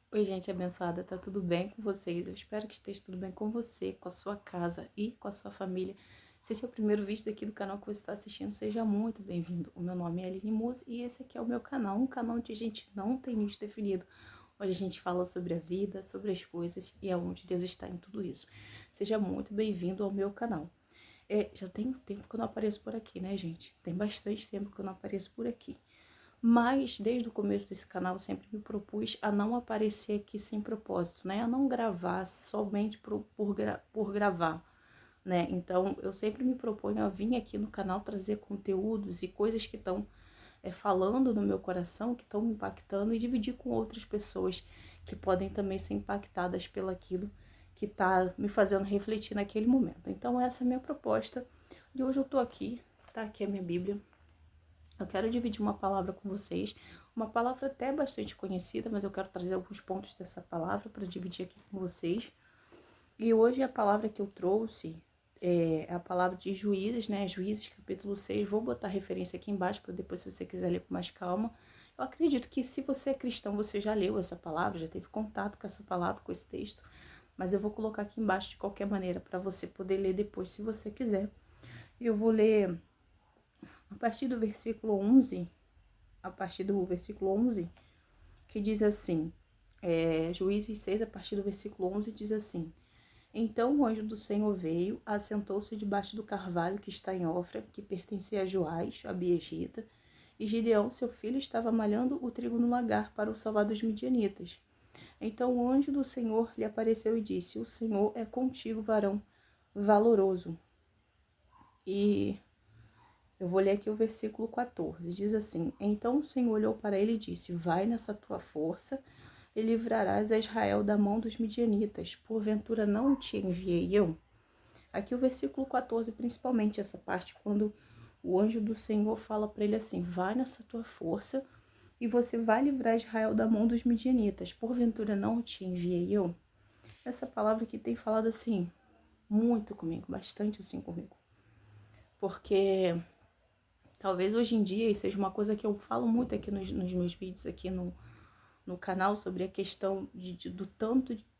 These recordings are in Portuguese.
Oi, gente abençoada, tá tudo bem com vocês? Eu espero que esteja tudo bem com você, com a sua casa e com a sua família. Se esse é o primeiro vídeo aqui do canal que você está assistindo, seja muito bem-vindo. O meu nome é Aline Mus e esse aqui é o meu canal, um canal onde a gente não tem nicho definido, onde a gente fala sobre a vida, sobre as coisas e é onde Deus está em tudo isso. Seja muito bem-vindo ao meu canal. Já tem tempo que eu não apareço por aqui, né, gente? Tem bastante tempo que eu não apareço por aqui. Mas desde o começo desse canal eu sempre me propus a não aparecer aqui sem propósito, né? A não gravar somente por gravar, né? Então eu sempre me proponho a vir aqui no canal trazer conteúdos e coisas que estão falando no meu coração, que estão me impactando e dividir com outras pessoas que podem também ser impactadas pelaquilo que está me fazendo refletir naquele momento. Então essa é a minha proposta. E hoje eu tô aqui, tá aqui a minha Bíblia. Eu quero dividir uma palavra com vocês, uma palavra até bastante conhecida, mas eu quero trazer alguns pontos dessa palavra para dividir aqui com vocês. E hoje a palavra que eu trouxe é a palavra de Juízes, né? Juízes, capítulo 6. Vou botar a referência aqui embaixo para depois, se você quiser ler com mais calma. Eu acredito que se você é cristão, você já leu essa palavra, já teve contato com essa palavra, com esse texto. Mas eu vou colocar aqui embaixo de qualquer maneira para você poder ler depois, se você quiser. Eu vou ler a partir do versículo 11, que diz assim, Juízes 6, a partir do versículo 11, diz assim: Então o anjo do Senhor veio, assentou-se debaixo do carvalho que está em Ofra, que pertencia a Joás, a Biegita, e Gideão, seu filho, estava malhando o trigo no lagar para o salvar dos midianitas. Então o anjo do Senhor lhe apareceu e disse: O Senhor é contigo, varão valoroso. E eu vou ler aqui o versículo 14. Diz assim: Então o Senhor olhou para ele e disse: Vai nessa tua força e livrarás a Israel da mão dos midianitas. Porventura não te enviei eu? Aqui o versículo 14, principalmente essa parte, quando o anjo do Senhor fala para ele assim: Vai nessa tua força e você vai livrar Israel da mão dos midianitas. Porventura não te enviei eu? Essa palavra que tem falado assim muito comigo, bastante assim comigo. Porque talvez hoje em dia seja uma coisa que eu falo muito aqui nos meus vídeos aqui no canal sobre a questão do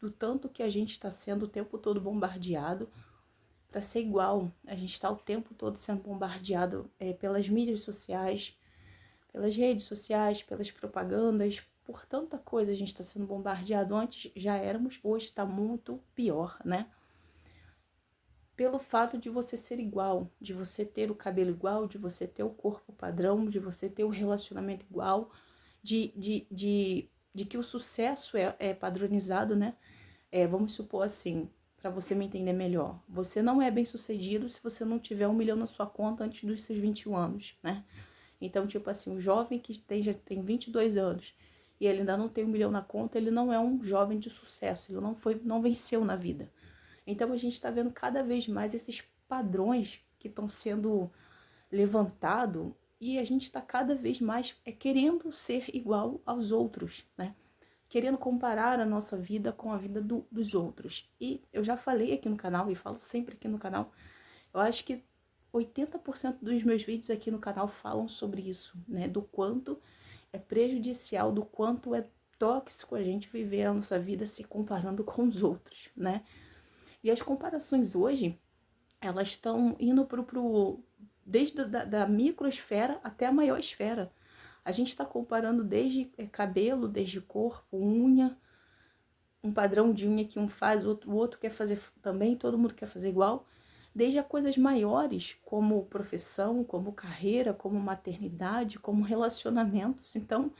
tanto que a gente está sendo o tempo todo bombardeado para ser igual. A gente está o tempo todo sendo bombardeado pelas mídias sociais, pelas redes sociais, pelas propagandas, por tanta coisa a gente está sendo bombardeado. Antes já éramos, hoje está muito pior, né? Pelo fato de você ser igual, de você ter o cabelo igual, de você ter o corpo padrão, de você ter o relacionamento igual, de que o sucesso é padronizado, né? Vamos supor assim, para você me entender melhor. Você não é bem sucedido se você não tiver 1 milhão na sua conta antes dos seus 21 anos, né? Então, tipo assim, um jovem que já tem 22 anos e ele ainda não tem 1 milhão na conta, ele não é um jovem de sucesso, ele não venceu na vida. Então a gente está vendo cada vez mais esses padrões que estão sendo levantados e a gente está cada vez mais querendo ser igual aos outros, né? Querendo comparar a nossa vida com a vida dos outros. E eu já falei aqui no canal e falo sempre aqui no canal, eu acho que 80% dos meus vídeos aqui no canal falam sobre isso, né? Do quanto é prejudicial, do quanto é tóxico a gente viver a nossa vida se comparando com os outros, né? E as comparações hoje, elas estão indo desde da microesfera até a maior esfera. A gente está comparando desde cabelo, desde corpo, unha, um padrão de unha que um faz, o outro quer fazer também, todo mundo quer fazer igual, desde a coisas maiores, como profissão, como carreira, como maternidade, como relacionamentos. Então,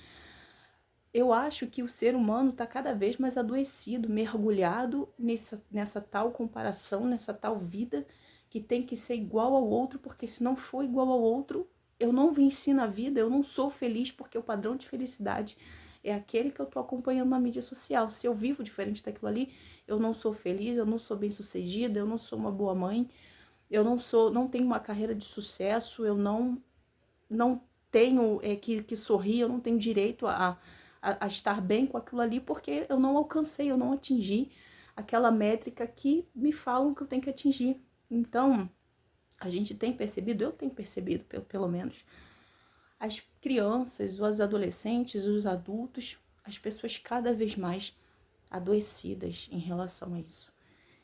eu acho que o ser humano está cada vez mais adoecido, mergulhado nessa tal comparação, nessa tal vida que tem que ser igual ao outro, porque se não for igual ao outro, eu não venci na vida, eu não sou feliz, porque o padrão de felicidade é aquele que eu estou acompanhando na mídia social. Se eu vivo diferente daquilo ali, eu não sou feliz, eu não sou bem-sucedida, eu não sou uma boa mãe, não tenho uma carreira de sucesso, eu não tenho que sorrir, eu não tenho direito a estar bem com aquilo ali, porque eu não alcancei, eu não atingi aquela métrica que me falam que eu tenho que atingir. Então, a gente tem percebido, eu tenho percebido, pelo menos, as crianças, os adolescentes, os adultos, as pessoas cada vez mais adoecidas em relação a isso.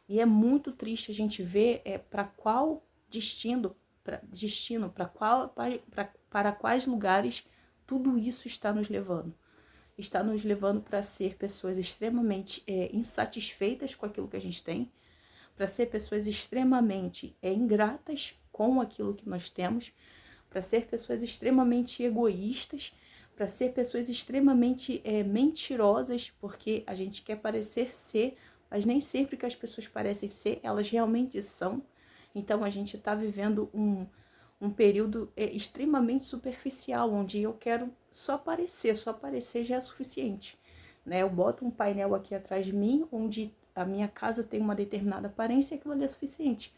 E é muito triste a gente ver para qual para quais lugares tudo isso está nos levando. Está nos levando para ser pessoas extremamente insatisfeitas com aquilo que a gente tem, para ser pessoas extremamente ingratas com aquilo que nós temos, para ser pessoas extremamente egoístas, para ser pessoas extremamente mentirosas, porque a gente quer parecer ser, mas nem sempre que as pessoas parecem ser, elas realmente são. Então a gente está vivendo um período extremamente superficial, onde eu quero só parecer já é suficiente, né? Eu boto um painel aqui atrás de mim, onde a minha casa tem uma determinada aparência e aquilo ali é suficiente.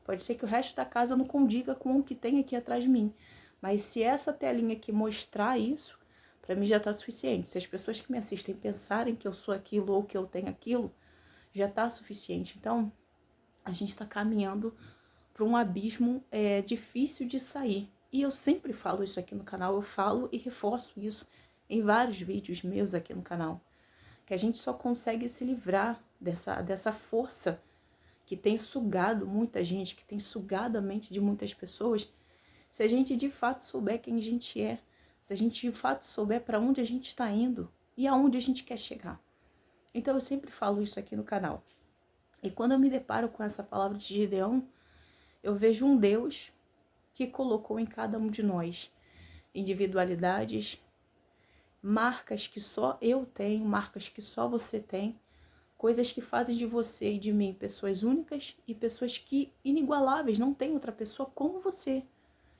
Pode ser que o resto da casa não condiga com o que tem aqui atrás de mim, mas se essa telinha aqui mostrar isso, para mim já está suficiente. Se as pessoas que me assistem pensarem que eu sou aquilo ou que eu tenho aquilo, já está suficiente. Então, a gente está caminhando para um abismo difícil de sair. E eu sempre falo isso aqui no canal, eu falo e reforço isso em vários vídeos meus aqui no canal, que a gente só consegue se livrar dessa força que tem sugado muita gente, que tem sugado a mente de muitas pessoas, se a gente de fato souber quem a gente é, se a gente de fato souber para onde a gente está indo e aonde a gente quer chegar. Então eu sempre falo isso aqui no canal. E quando eu me deparo com essa palavra de Gideão, eu vejo um Deus que colocou em cada um de nós individualidades, marcas que só eu tenho, marcas que só você tem, coisas que fazem de você e de mim pessoas únicas e pessoas que inigualáveis, não tem outra pessoa como você.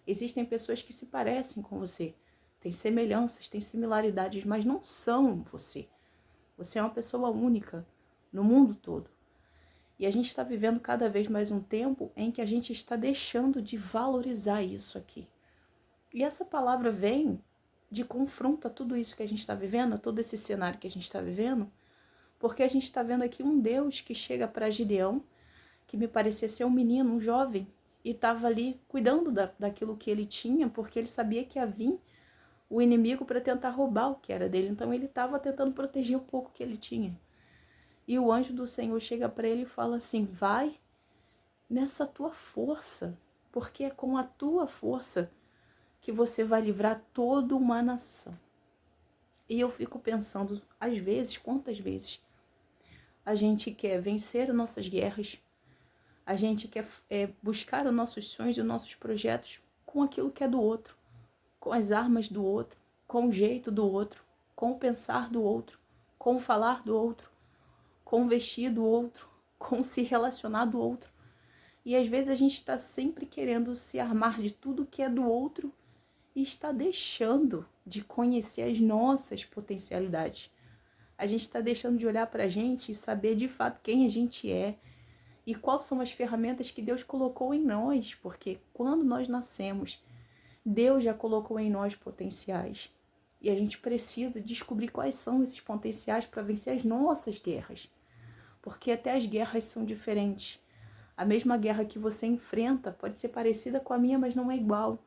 Existem pessoas que se parecem com você, têm semelhanças, têm similaridades, mas não são você. Você é uma pessoa única no mundo todo. E a gente está vivendo cada vez mais um tempo em que a gente está deixando de valorizar isso aqui. E essa palavra vem de confronto a tudo isso que a gente está vivendo, a todo esse cenário que a gente está vivendo, porque a gente está vendo aqui um Deus que chega para Gideão, que me parecia ser um menino, um jovem, e estava ali cuidando daquilo que ele tinha, porque ele sabia que ia vir o inimigo para tentar roubar o que era dele. Então ele estava tentando proteger o pouco que ele tinha. E o anjo do Senhor chega para ele e fala assim: vai nessa tua força, porque é com a tua força que você vai livrar toda uma nação. E eu fico pensando, às vezes, quantas vezes a gente quer vencer as nossas guerras, a gente quer buscar os nossos sonhos e os nossos projetos com aquilo que é do outro, com as armas do outro, com o jeito do outro, com o pensar do outro, com o falar do outro, com o vestir do outro, com o se relacionar do outro. E às vezes a gente está sempre querendo se armar de tudo que é do outro e está deixando de conhecer as nossas potencialidades. A gente está deixando de olhar para a gente e saber de fato quem a gente é e quais são as ferramentas que Deus colocou em nós, porque quando nós nascemos, Deus já colocou em nós potenciais. E a gente precisa descobrir quais são esses potenciais para vencer as nossas guerras. Porque até as guerras são diferentes. A mesma guerra que você enfrenta pode ser parecida com a minha, mas não é igual.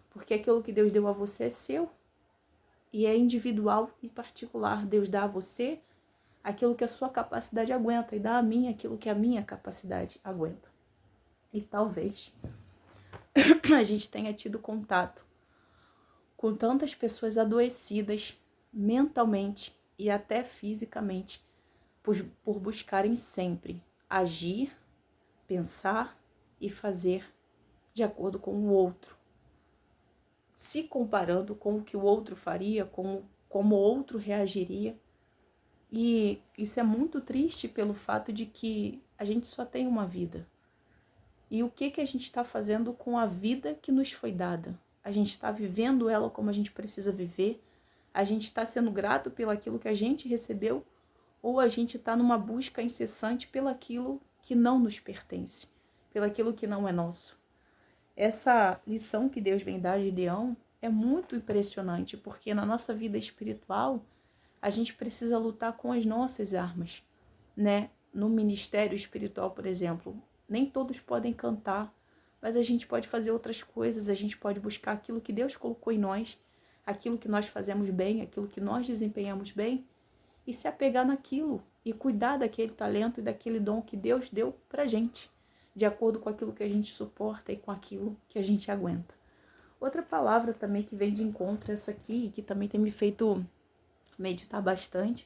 Porque aquilo que Deus deu a você é seu. E é individual e particular. Deus dá a você aquilo que a sua capacidade aguenta e dá a mim aquilo que a minha capacidade aguenta. E talvez a gente tenha tido contato com tantas pessoas adoecidas mentalmente e até fisicamente por buscarem sempre agir, pensar e fazer de acordo com o outro, se comparando com o que o outro faria, como o outro reagiria. E isso é muito triste pelo fato de que a gente só tem uma vida. E o que a gente está fazendo com a vida que nos foi dada? A gente está vivendo ela como a gente precisa viver? A gente está sendo grato pelaquilo que a gente recebeu? Ou a gente está numa busca incessante pelaquilo que não nos pertence, pelaquilo que não é nosso? Essa lição que Deus vem dar a Gideão é muito impressionante, porque na nossa vida espiritual, a gente precisa lutar com as nossas armas, né? No ministério espiritual, por exemplo, nem todos podem cantar, mas a gente pode fazer outras coisas, a gente pode buscar aquilo que Deus colocou em nós, aquilo que nós fazemos bem, aquilo que nós desempenhamos bem, e se apegar naquilo e cuidar daquele talento e daquele dom que Deus deu pra gente, de acordo com aquilo que a gente suporta e com aquilo que a gente aguenta. Outra palavra também que vem de encontro a essa aqui, e que também tem me feito meditar bastante,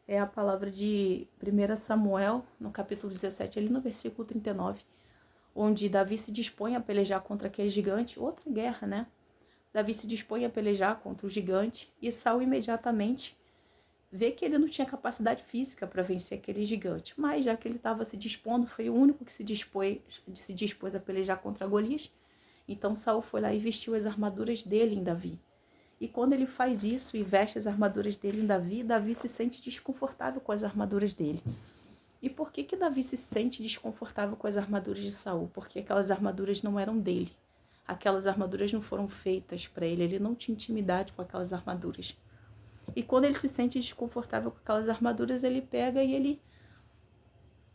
é a palavra de 1 Samuel, no capítulo 17, ali no versículo 39, onde Davi se dispõe a pelejar contra aquele gigante, outra guerra, né? Davi se dispõe a pelejar contra o gigante e Saul imediatamente vê que ele não tinha capacidade física para vencer aquele gigante, mas já que ele estava se dispondo, foi o único que se dispôs a pelejar contra Golias. Então Saul foi lá e vestiu as armaduras dele em Davi. E quando ele faz isso e veste as armaduras dele em Davi, Davi se sente desconfortável com as armaduras dele. E por que Davi se sente desconfortável com as armaduras de Saul? Porque aquelas armaduras não eram dele. Aquelas armaduras não foram feitas para ele, ele não tinha intimidade com aquelas armaduras. E quando ele se sente desconfortável com aquelas armaduras, ele pega e ele...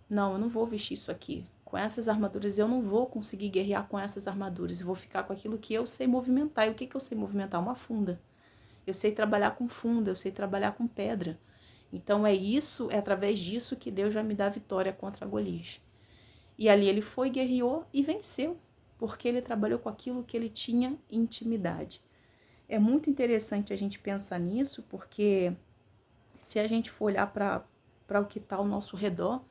Não, eu não vou vestir isso aqui. Com essas armaduras eu não vou conseguir guerrear com essas armaduras. Eu vou ficar com aquilo que eu sei movimentar. E o que eu sei movimentar? Uma funda. Eu sei trabalhar com funda, eu sei trabalhar com pedra. Então é através disso que Deus vai me dar vitória contra Golias. E ali ele foi, guerreou e venceu, porque ele trabalhou com aquilo que ele tinha intimidade. É muito interessante a gente pensar nisso, porque se a gente for olhar para o que está ao nosso redor,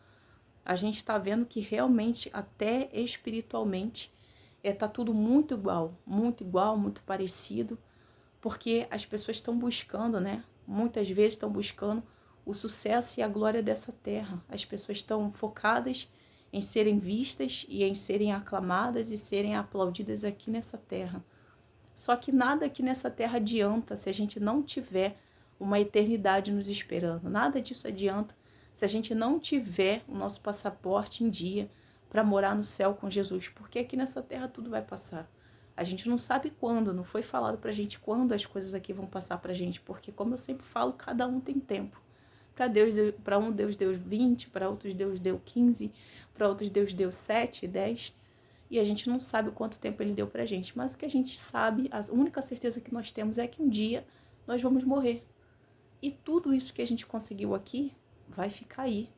a gente está vendo que realmente, até espiritualmente, está tudo muito igual, muito parecido, porque as pessoas estão buscando, né? Muitas vezes estão buscando o sucesso e a glória dessa terra. As pessoas estão focadas em serem vistas e em serem aclamadas e serem aplaudidas aqui nessa terra. Só que nada aqui nessa terra adianta se a gente não tiver uma eternidade nos esperando. Nada disso adianta se a gente não tiver o nosso passaporte em dia para morar no céu com Jesus, porque aqui nessa terra tudo vai passar. A gente não sabe quando, não foi falado pra gente quando as coisas aqui vão passar pra gente, porque como eu sempre falo, cada um tem tempo. Para um Deus deu 20, para outros Deus deu 15, para outros Deus deu 7, 10, e a gente não sabe quanto tempo ele deu pra gente, mas o que a gente sabe, a única certeza que nós temos é que um dia nós vamos morrer. E tudo isso que a gente conseguiu aqui vai ficar aí.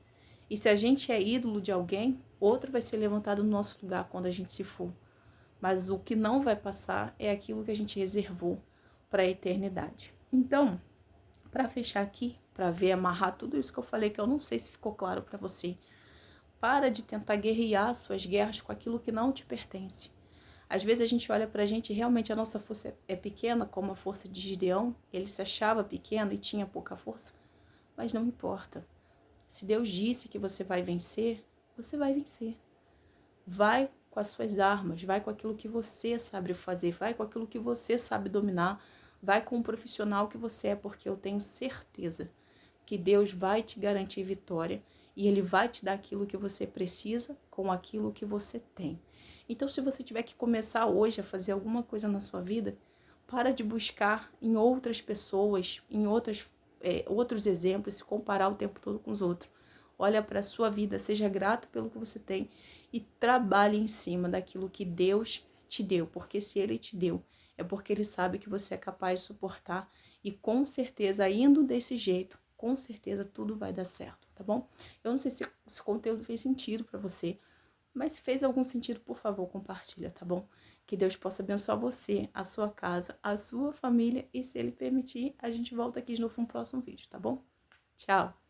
E se a gente é ídolo de alguém, outro vai ser levantado no nosso lugar quando a gente se for. Mas o que não vai passar é aquilo que a gente reservou para a eternidade. Então, para fechar aqui, para ver, amarrar tudo isso que eu falei, que eu não sei se ficou claro para você, para de tentar guerrear suas guerras com aquilo que não te pertence. Às vezes a gente olha para a gente e realmente a nossa força é pequena, como a força de Gideão, ele se achava pequeno e tinha pouca força, mas não importa. Se Deus disse que você vai vencer, você vai vencer. Vai com as suas armas, vai com aquilo que você sabe fazer, vai com aquilo que você sabe dominar, vai com o profissional que você é, porque eu tenho certeza que Deus vai te garantir vitória e Ele vai te dar aquilo que você precisa com aquilo que você tem. Então, se você tiver que começar hoje a fazer alguma coisa na sua vida, para de buscar em outras pessoas, em outros exemplos, se comparar o tempo todo com os outros. Olha para a sua vida, seja grato pelo que você tem e trabalhe em cima daquilo que Deus te deu, porque se Ele te deu, é porque Ele sabe que você é capaz de suportar e com certeza, indo desse jeito, com certeza tudo vai dar certo, tá bom? Eu não sei se esse conteúdo fez sentido para você, mas se fez algum sentido, por favor, compartilha, tá bom? Que Deus possa abençoar você, a sua casa, a sua família e, se Ele permitir, a gente volta aqui de novo no próximo vídeo, tá bom? Tchau!